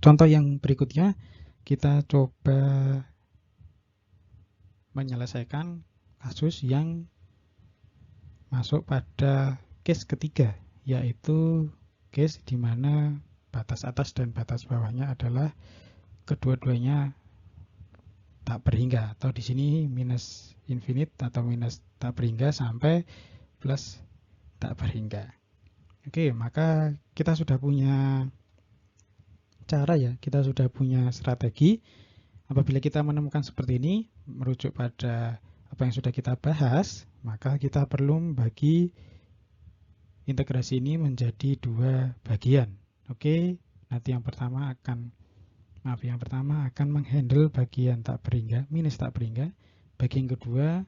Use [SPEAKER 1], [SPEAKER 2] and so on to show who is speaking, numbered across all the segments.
[SPEAKER 1] contoh yang berikutnya, kita coba menyelesaikan kasus yang masuk pada case ketiga, yaitu case di mana batas atas dan batas bawahnya adalah kedua-duanya tak berhingga, atau di sini minus infinite atau minus tak berhingga sampai plus tak berhingga. Oke, maka kita sudah punya cara ya, kita sudah punya strategi. Apabila kita menemukan seperti ini, merujuk pada apa yang sudah kita bahas, maka kita perlu membagi integrasi ini menjadi dua bagian. Oke, nanti yang pertama akan menghandle bagian tak berhingga, minus tak berhingga. Bagian kedua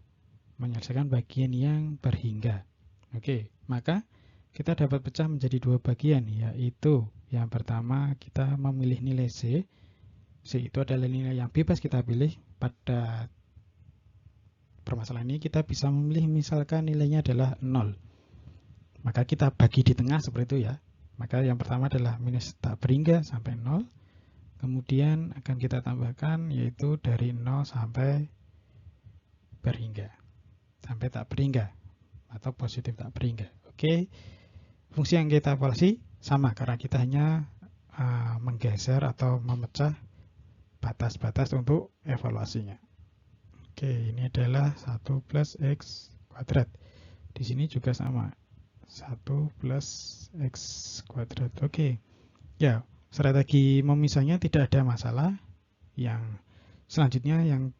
[SPEAKER 1] menyelesaikan bagian yang berhingga. Oke, maka kita dapat pecah menjadi dua bagian, yaitu yang pertama kita memilih nilai C. C itu adalah nilai yang bebas kita pilih. Pada permasalahan ini kita bisa memilih misalkan nilainya adalah 0. Maka kita bagi di tengah seperti itu ya. Maka yang pertama adalah minus tak berhingga sampai 0. Kemudian akan kita tambahkan yaitu dari 0 sampai berhingga. Sampai tak berhingga atau positif tak berhingga. Oke. Fungsi yang kita evaluasi sama karena kita hanya menggeser atau memecah batas-batas untuk evaluasinya. Oke, ini adalah 1 plus X kuadrat. Di sini juga sama. 1 plus X kuadrat. Oke. Ya, strategi memisahnya tidak ada masalah. Yang selanjutnya yang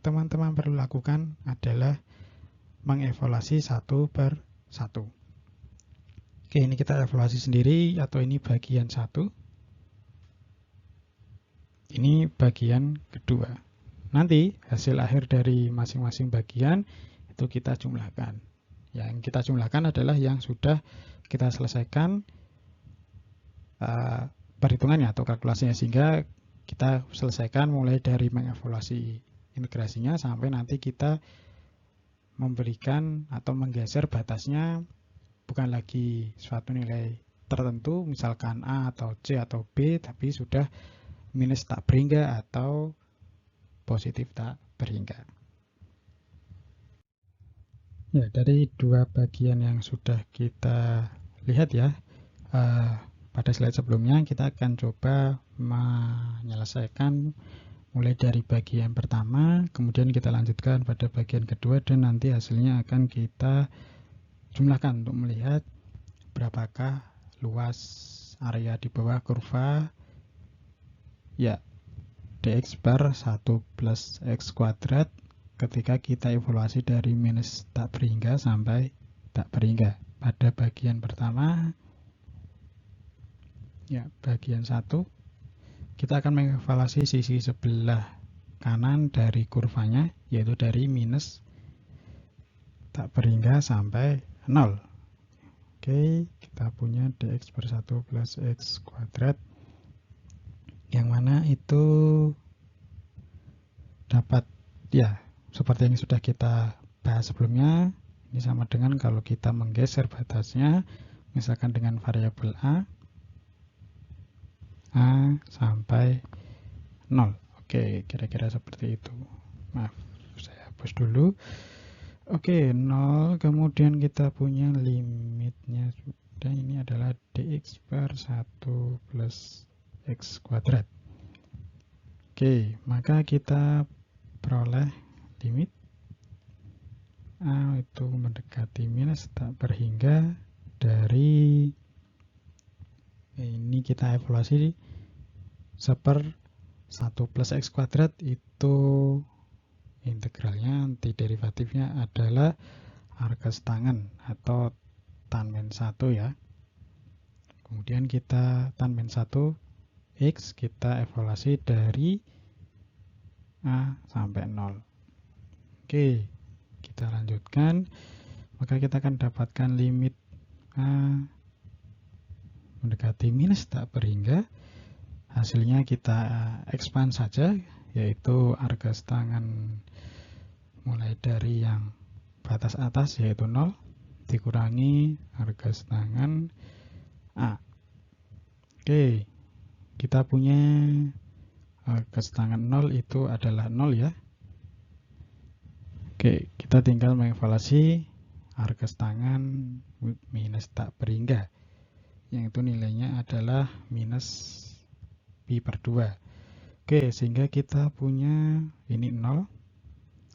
[SPEAKER 1] teman-teman perlu lakukan adalah mengevaluasi 1 per 1. Oke, ini kita evaluasi sendiri atau ini bagian 1. Ini bagian kedua. Nanti hasil akhir dari masing-masing bagian itu kita jumlahkan. Yang kita jumlahkan adalah yang sudah kita selesaikan perhitungannya atau kalkulasinya, sehingga kita selesaikan mulai dari mengevaluasi integrasinya sampai nanti kita memberikan atau menggeser batasnya bukan lagi suatu nilai tertentu, misalkan A atau C atau B, tapi sudah minus tak berhingga atau positif tak berhingga. Ya, dari dua bagian yang sudah kita lihat ya, pada slide sebelumnya kita akan coba menyelesaikan mulai dari bagian pertama, kemudian kita lanjutkan pada bagian kedua, dan nanti hasilnya akan kita jumlahkan untuk melihat berapakah luas area di bawah kurva ya dx bar 1 plus x kuadrat ketika kita evaluasi dari minus tak berhingga sampai tak berhingga. Pada bagian pertama ya, bagian 1, kita akan mengevaluasi sisi sebelah kanan dari kurvanya, yaitu dari minus tak berhingga sampai 0. Oke, kita punya dx per 1 plus x kuadrat, yang mana itu dapat ya seperti yang sudah kita bahas sebelumnya. Ini sama dengan kalau kita menggeser batasnya, misalkan dengan variabel A sampai 0. Oke, kira-kira seperti itu. Maaf, saya hapus dulu. Oke, 0, kemudian kita punya limitnya sudah, ini adalah dx per 1 plus x kuadrat. Oke, maka kita peroleh limit A itu mendekati minus tak berhingga dari ini kita evaluasi seper 1 plus x kuadrat, itu integralnya antiderivatifnya adalah arcus tangen atau tan-men 1 ya. Kemudian kita tan-men 1 x kita evaluasi dari A sampai 0. Oke, kita lanjutkan. Maka kita akan dapatkan limit A mendekati minus tak berhingga. Hasilnya kita expand saja, yaitu arcus tangen mulai dari yang batas atas yaitu 0 dikurangi arcus tangen A. Oke, kita punya kesetangan 0 itu adalah 0 ya. Oke, kita tinggal mengevaluasi R kesetangan minus tak berhingga, yang itu nilainya adalah minus pi per 2. Oke, sehingga kita punya ini 0,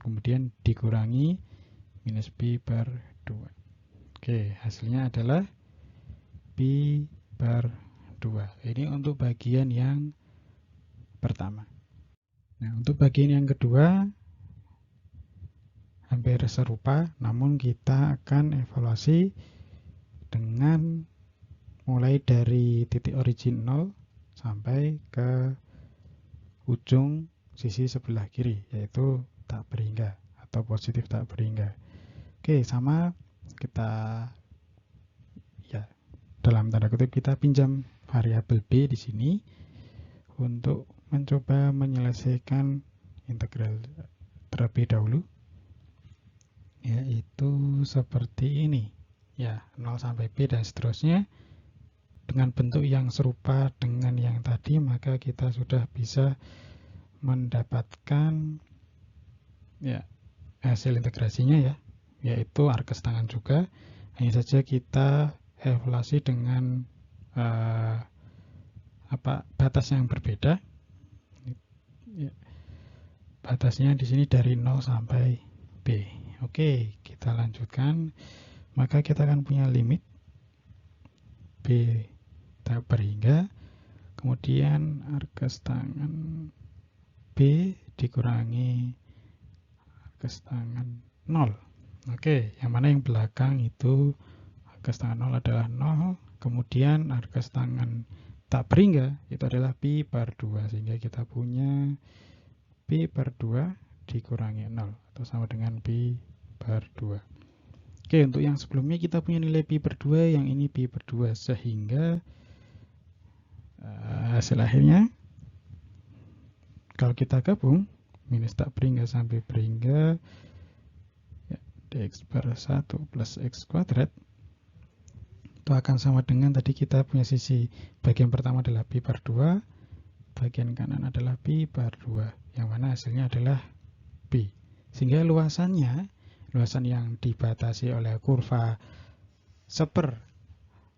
[SPEAKER 1] kemudian dikurangi minus pi per 2. Oke, hasilnya adalah pi per 2. Ini untuk bagian yang pertama. Nah, untuk bagian yang kedua hampir serupa, namun kita akan evaluasi dengan mulai dari titik origin 0 sampai ke ujung sisi sebelah kiri, yaitu tak berhingga atau positif tak berhingga. Oke, sama kita ya dalam tanda kutip kita pinjam variabel b di sini untuk mencoba menyelesaikan integral terlebih dahulu, yaitu seperti ini ya, 0 sampai b dan seterusnya dengan bentuk yang serupa dengan yang tadi, maka kita sudah bisa mendapatkan ya hasil integrasinya ya, yaitu R kesetangan juga. Hanya saja kita evaluasi dengan batas yang berbeda. Ya, batasnya di sini dari 0 sampai b. Oke, kita lanjutkan. Maka kita akan punya limit b tak berhingga, kemudian R kesetangan b dikurangi R kesetangan 0. Oke, yang mana yang belakang itu R kesetangan 0 adalah 0, kemudian R kesetangan tak berhingga itu adalah pi per 2, sehingga kita punya pi per 2 dikurangi 0 atau sama dengan pi per 2. Oke, untuk yang sebelumnya kita punya nilai pi per 2, yang ini pi per 2, sehingga hasil akhirnya kalau kita gabung minus tak berhingga sampai berhingga ya, dx per 1 plus x kuadrat itu akan sama dengan tadi kita punya sisi bagian pertama adalah pi per 2, bagian kanan adalah pi per 2, yang mana hasilnya adalah pi. Sehingga luasan yang dibatasi oleh kurva seper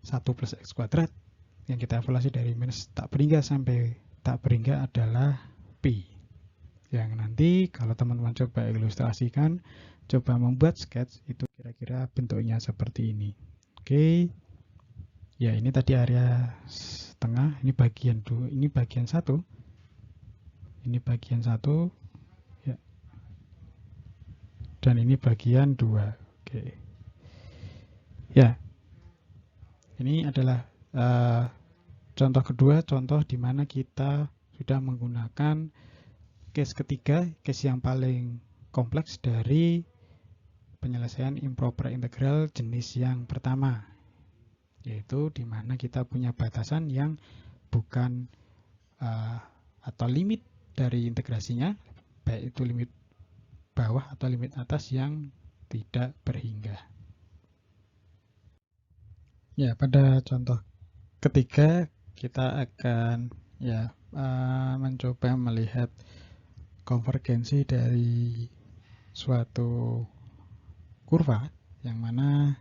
[SPEAKER 1] 1 plus x kuadrat yang kita evaluasi dari minus tak berhingga sampai tak berhingga adalah pi. Yang nanti kalau teman-teman coba ilustrasikan, coba membuat sketch, itu kira-kira bentuknya seperti ini. Oke. Ya, ini tadi area tengah, ini bagian 2, ini bagian 1. Ini bagian 1 ya. Dan ini bagian 2. Oke. Ya. Ini adalah contoh kedua, contoh di mana kita sudah menggunakan case ketiga, case yang paling kompleks dari penyelesaian improper integral jenis yang pertama, yaitu di mana kita punya batasan yang bukan atau limit dari integrasinya, baik itu limit bawah atau limit atas yang tidak berhingga. Ya, pada contoh ketiga kita akan mencoba melihat konvergensi dari suatu kurva, yang mana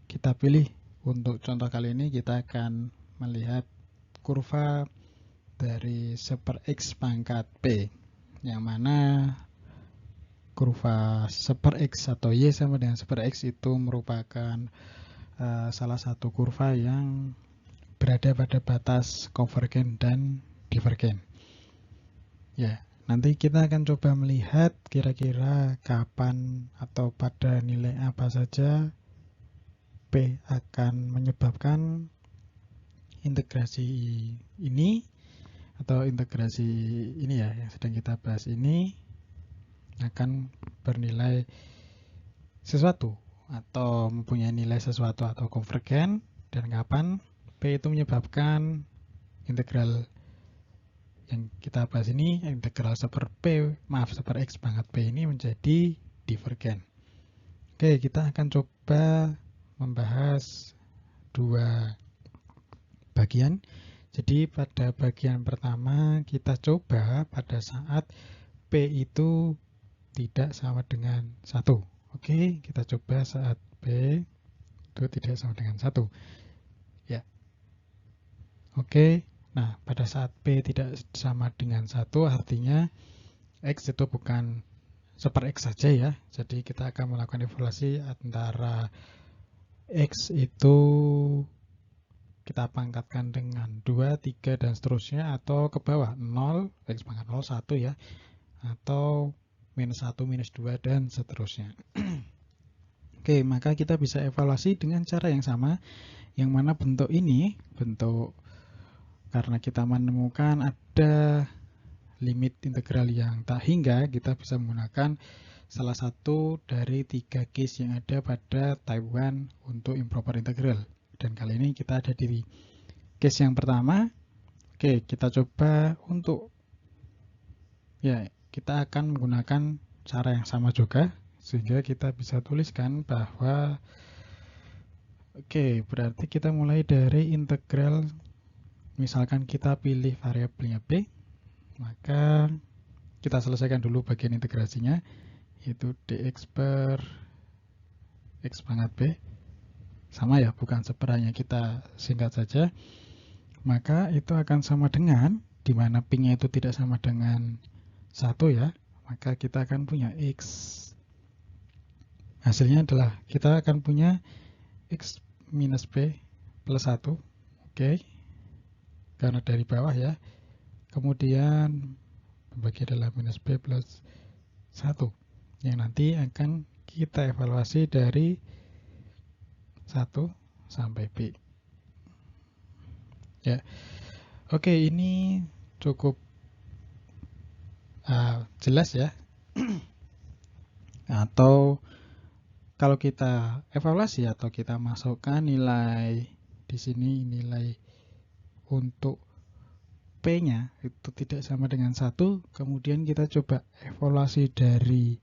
[SPEAKER 1] kita pilih untuk contoh kali ini kita akan melihat kurva dari seper x pangkat p, yang mana kurva seper x atau y sama dengan seper x itu merupakan salah satu kurva yang berada pada batas konvergen dan divergen. Ya, nanti kita akan coba melihat kira-kira kapan atau pada nilai apa saja P akan menyebabkan integrasi ini atau integrasi ini ya yang sedang kita bahas ini akan bernilai sesuatu atau mempunyai nilai sesuatu atau konvergen, dan kapan P itu menyebabkan integral yang kita bahas ini, integral seper X pangkat P ini menjadi divergen. Oke, kita akan coba membahas dua bagian. Jadi pada bagian pertama kita coba pada saat P itu tidak sama dengan 1. Oke, kita coba saat P itu tidak sama dengan 1. Ya. Oke. Nah, pada saat P tidak sama dengan 1 artinya X itu bukan super X saja ya. Jadi kita akan melakukan evaluasi antara X itu kita pangkatkan dengan 2, 3, dan seterusnya, atau ke bawah 0, X pangkat 0, 1 ya, atau minus 1, minus 2, dan seterusnya. Oke, maka kita bisa evaluasi dengan cara yang sama, yang mana bentuk ini, bentuk karena kita menemukan ada limit integral yang tak hingga, kita bisa menggunakan salah satu dari 3 case yang ada pada type 1 untuk improper integral. Dan kali ini kita ada di case yang pertama. Oke, kita coba untuk kita akan menggunakan cara yang sama juga, sehingga kita bisa tuliskan bahwa berarti kita mulai dari integral, misalkan kita pilih variabelnya B, maka kita selesaikan dulu bagian integrasinya, yaitu dx per x pangkat B. Sama ya, bukan seperanya, kita singkat saja. Maka itu akan sama dengan, di mana P-nya itu tidak sama dengan 1 ya, maka kita akan punya X. Hasilnya adalah kita akan punya X minus B plus 1. Oke. Karena dari bawah ya. Kemudian pembagi adalah minus B plus 1. Yang nanti akan kita evaluasi dari 1 sampai B. Ya. Oke, ini cukup jelas ya. Atau kalau kita evaluasi atau kita masukkan nilai di sini, nilai untuk P-nya itu tidak sama dengan 1, kemudian kita coba evaluasi dari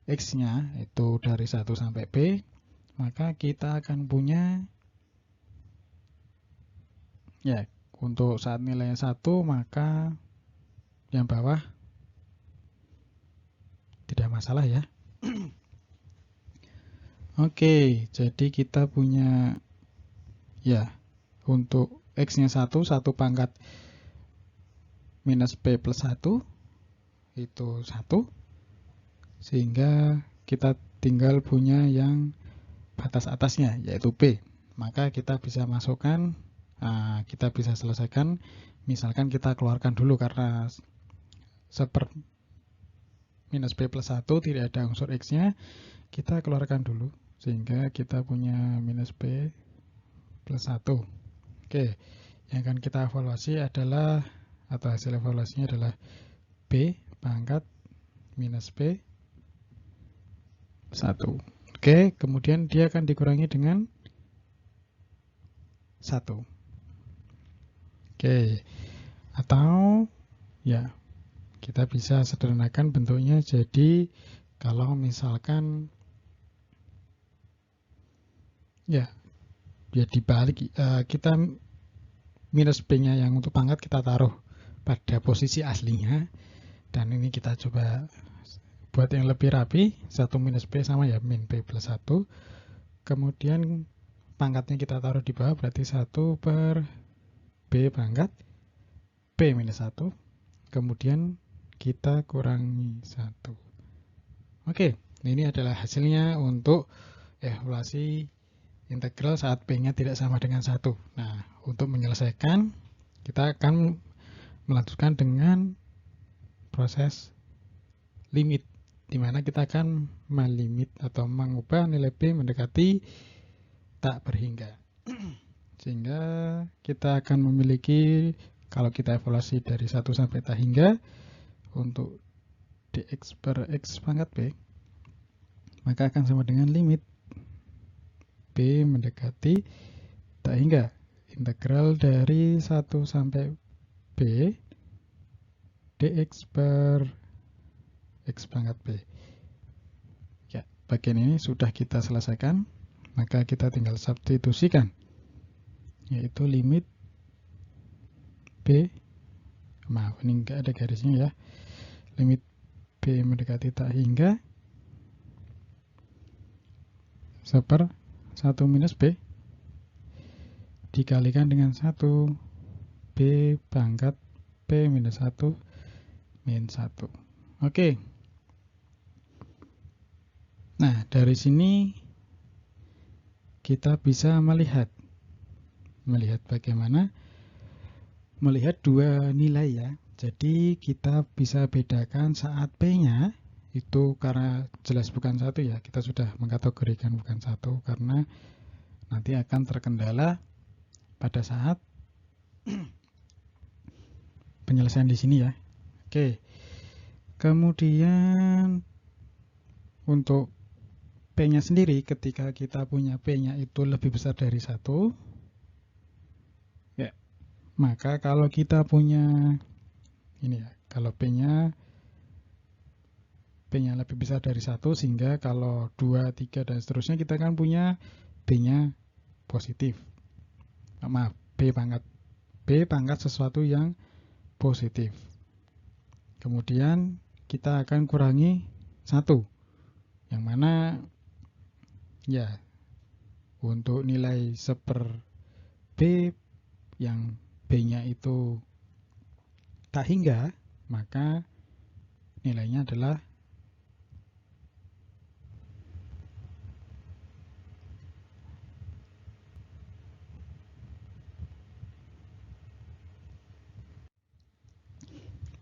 [SPEAKER 1] X-nya itu dari 1 sampai P, maka kita akan punya untuk saat nilainya 1, maka yang bawah tidak masalah ya. Oke, jadi kita punya untuk X-nya 1 pangkat minus P plus 1 itu 1, sehingga kita tinggal punya yang batas atasnya yaitu P. Maka kita bisa masukkan, kita bisa selesaikan, misalkan kita keluarkan dulu karena minus P plus 1 tidak ada unsur X-nya, kita keluarkan dulu sehingga kita punya minus P plus 1. Oke, yang akan kita evaluasi adalah, atau hasil evaluasinya adalah B pangkat minus P 1. Oke, kemudian dia akan dikurangi dengan 1. Oke, atau kita bisa sederhanakan bentuknya jadi kalau misalkan dibalik, kita minus B-nya yang untuk pangkat kita taruh pada posisi aslinya, dan ini kita coba buat yang lebih rapi. 1 minus B sama ya min B plus 1, kemudian pangkatnya kita taruh di bawah, berarti 1 per B pangkat B minus 1, kemudian kita kurangi 1. Oke, ini adalah hasilnya untuk evaluasi integral saat P-nya tidak sama dengan 1. Nah, untuk menyelesaikan, kita akan melanjutkan dengan proses limit, di mana kita akan melimit atau mengubah nilai B mendekati tak berhingga. Sehingga kita akan memiliki, kalau kita evaluasi dari 1 sampai tak hingga, untuk dx per x pangkat B, maka akan sama dengan limit B mendekati tak hingga integral dari 1 sampai B dx per x pangkat B. Ya, bagian ini sudah kita selesaikan, maka kita tinggal substitusikan, yaitu limit B, maaf ini enggak ada garisnya ya, limit B mendekati tak hingga seper 1 minus B dikalikan dengan 1 B pangkat P minus 1 min 1. Oke. Nah, dari sini kita bisa melihat bagaimana melihat dua nilai ya. Jadi kita bisa bedakan saat P-nya itu karena jelas bukan 1 ya. Kita sudah mengkategorikan bukan 1 karena nanti akan terkendala pada saat penyelesaian di sini ya. Oke. Kemudian untuk P-nya sendiri ketika kita punya P-nya itu lebih besar dari 1 ya, maka kalau kita punya ini ya, kalau P-nya lebih besar dari 1 sehingga kalau 2, 3 dan seterusnya kita kan punya B-nya positif. Maaf, B pangkat sesuatu yang positif. Kemudian kita akan kurangi 1 yang mana ya untuk nilai seper B yang B-nya itu tak hingga, maka nilainya adalah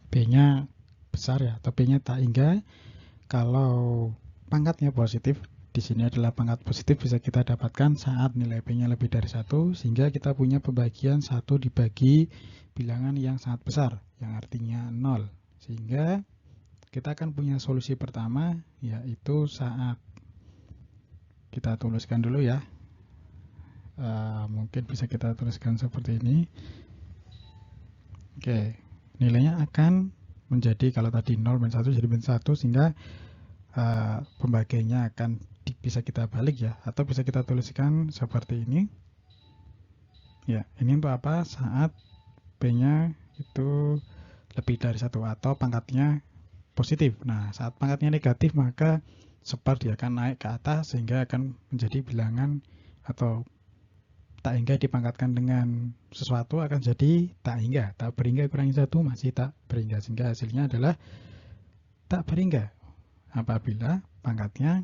[SPEAKER 1] B-nya besar ya, atau B-nya tak hingga. Kalau pangkatnya positif, di sini adalah pangkat positif, bisa kita dapatkan saat nilai P-nya lebih dari 1, sehingga kita punya pembagian 1 dibagi bilangan yang sangat besar, yang artinya 0. Sehingga kita akan punya solusi pertama, yaitu saat kita tuliskan dulu ya. Mungkin bisa kita tuliskan seperti ini. Oke, nilainya akan menjadi kalau tadi 0 min 1 jadi min 1, sehingga pembagiannya akan bisa kita balik ya, atau bisa kita tuliskan seperti ini. Ya, ini untuk apa? Saat P-nya itu lebih dari 1 atau pangkatnya positif. Nah, saat pangkatnya negatif maka seper dia akan naik ke atas sehingga akan menjadi bilangan atau tak hingga dipangkatkan dengan sesuatu akan jadi tak hingga. Tak berhingga kurangi 1 masih tak berhingga, sehingga hasilnya adalah tak berhingga apabila pangkatnya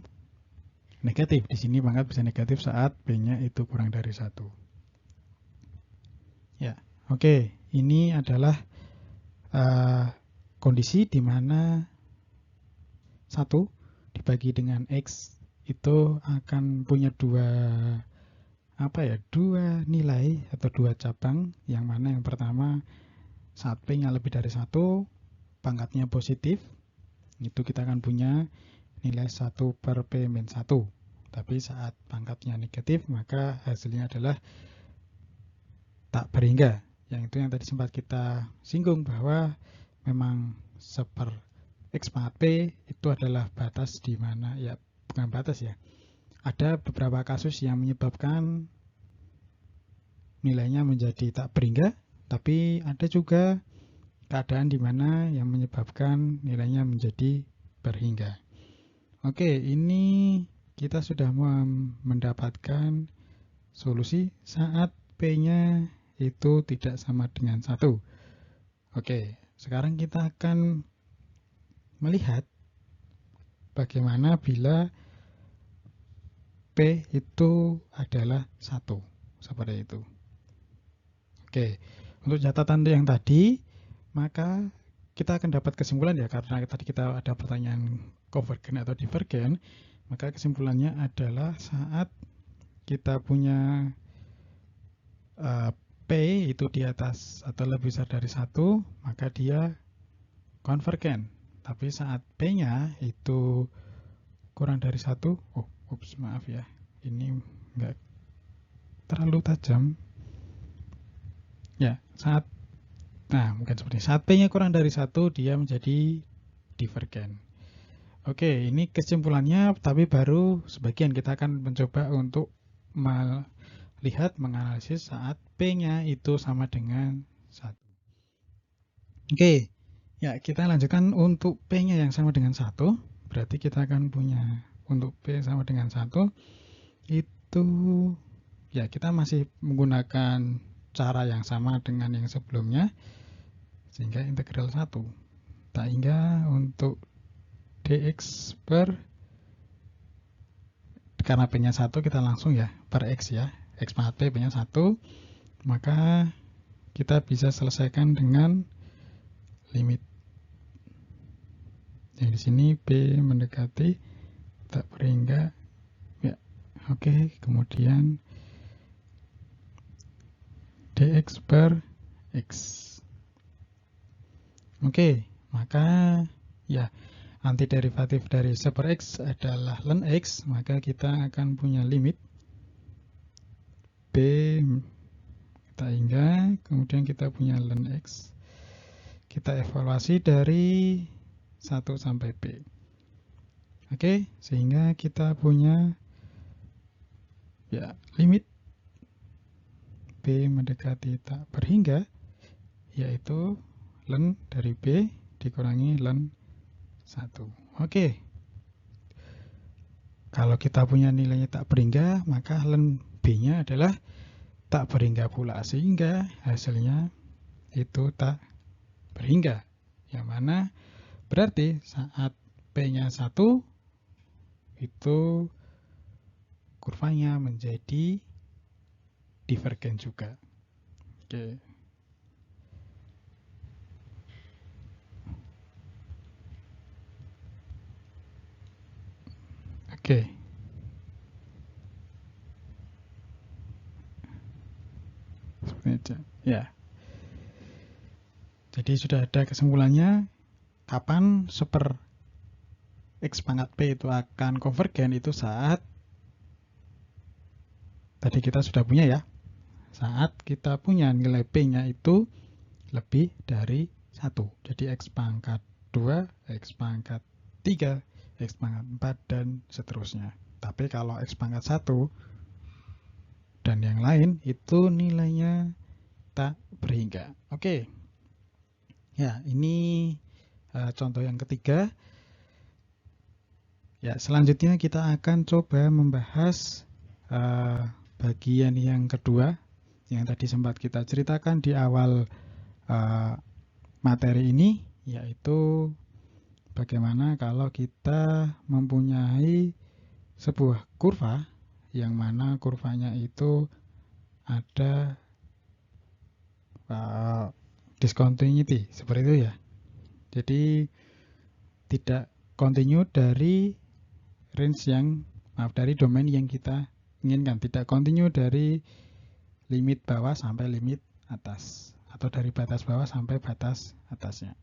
[SPEAKER 1] negatif. Di sini pangkat bisa negatif saat P-nya itu kurang dari 1. Ya, oke. Ini adalah kondisi di mana 1 dibagi dengan X itu akan punya dua nilai atau dua cabang, yang mana yang pertama saat P-nya lebih dari 1 pangkatnya positif, itu kita akan punya nilai 1 per P min 1. Tapi saat pangkatnya negatif maka hasilnya adalah tak berhingga. Yang itu yang tadi sempat kita singgung bahwa memang seper X pangkat P itu adalah batas di mana ya, bukan batas ya. Ada beberapa kasus yang menyebabkan nilainya menjadi tak berhingga, tapi ada juga keadaan di mana yang menyebabkan nilainya menjadi berhingga. Oke, ini kita sudah mendapatkan solusi saat P-nya itu tidak sama dengan 1. Oke, sekarang kita akan melihat bagaimana bila P itu adalah 1, seperti itu. Oke, untuk catatan yang tadi, maka kita akan dapat kesimpulan ya, karena tadi kita ada pertanyaan konvergen atau divergen, maka kesimpulannya adalah saat kita punya P itu di atas atau lebih besar dari 1, maka dia konvergen. Tapi saat P-nya itu kurang dari 1, maaf ya, ini enggak terlalu tajam. Ya, mungkin seperti ini. Saat P-nya kurang dari 1, dia menjadi divergen. Oke, ini kesimpulannya, tapi baru sebagian. Kita akan mencoba untuk melihat, menganalisis saat P-nya itu sama dengan 1. Oke, ya kita lanjutkan untuk P-nya yang sama dengan 1. Berarti kita akan punya untuk P sama dengan 1 itu ya kita masih menggunakan cara yang sama dengan yang sebelumnya, sehingga integral 1. Sehingga untuk dx karena P-nya 1 kita langsung ya per X ya, X pangkat P, P-nya 1, maka kita bisa selesaikan dengan limit. Yang di sini P mendekati tak berhingga ya. Oke, kemudian dx per X. Oke, maka ya antiderivatif dari C per X adalah ln X, maka kita akan punya limit B tak hingga, kemudian kita punya ln X. Kita evaluasi dari 1 sampai P. Oke, sehingga kita punya ya limit B mendekati tak berhingga, yaitu ln dari B dikurangi ln 1. Oke. Kalau kita punya nilainya tak berhingga, maka ln B-nya adalah tak berhingga pula, sehingga hasilnya itu tak berhingga. Yang mana berarti saat P-nya 1 itu kurvanya menjadi divergen juga. Oke. Oke. Seperti itu. Ya. Jadi sudah ada kesimpulannya kapan super X pangkat P itu akan konvergen, itu saat tadi kita sudah punya ya. Saat kita punya nilai P-nya itu lebih dari 1. Jadi X pangkat 2, X pangkat 3, X pangkat 4, dan seterusnya. Tapi kalau X pangkat 1 dan yang lain itu nilainya tak berhingga. Oke. Ya, ini contoh yang ketiga. Ya, selanjutnya kita akan coba membahas bagian yang kedua yang tadi sempat kita ceritakan di awal materi ini, yaitu bagaimana kalau kita mempunyai sebuah kurva yang mana kurvanya itu ada discontinuity seperti itu ya. Jadi tidak continue dari range yang dari domain yang kita inginkan, tidak continue dari limit bawah sampai limit atas, atau dari batas bawah sampai batas atasnya.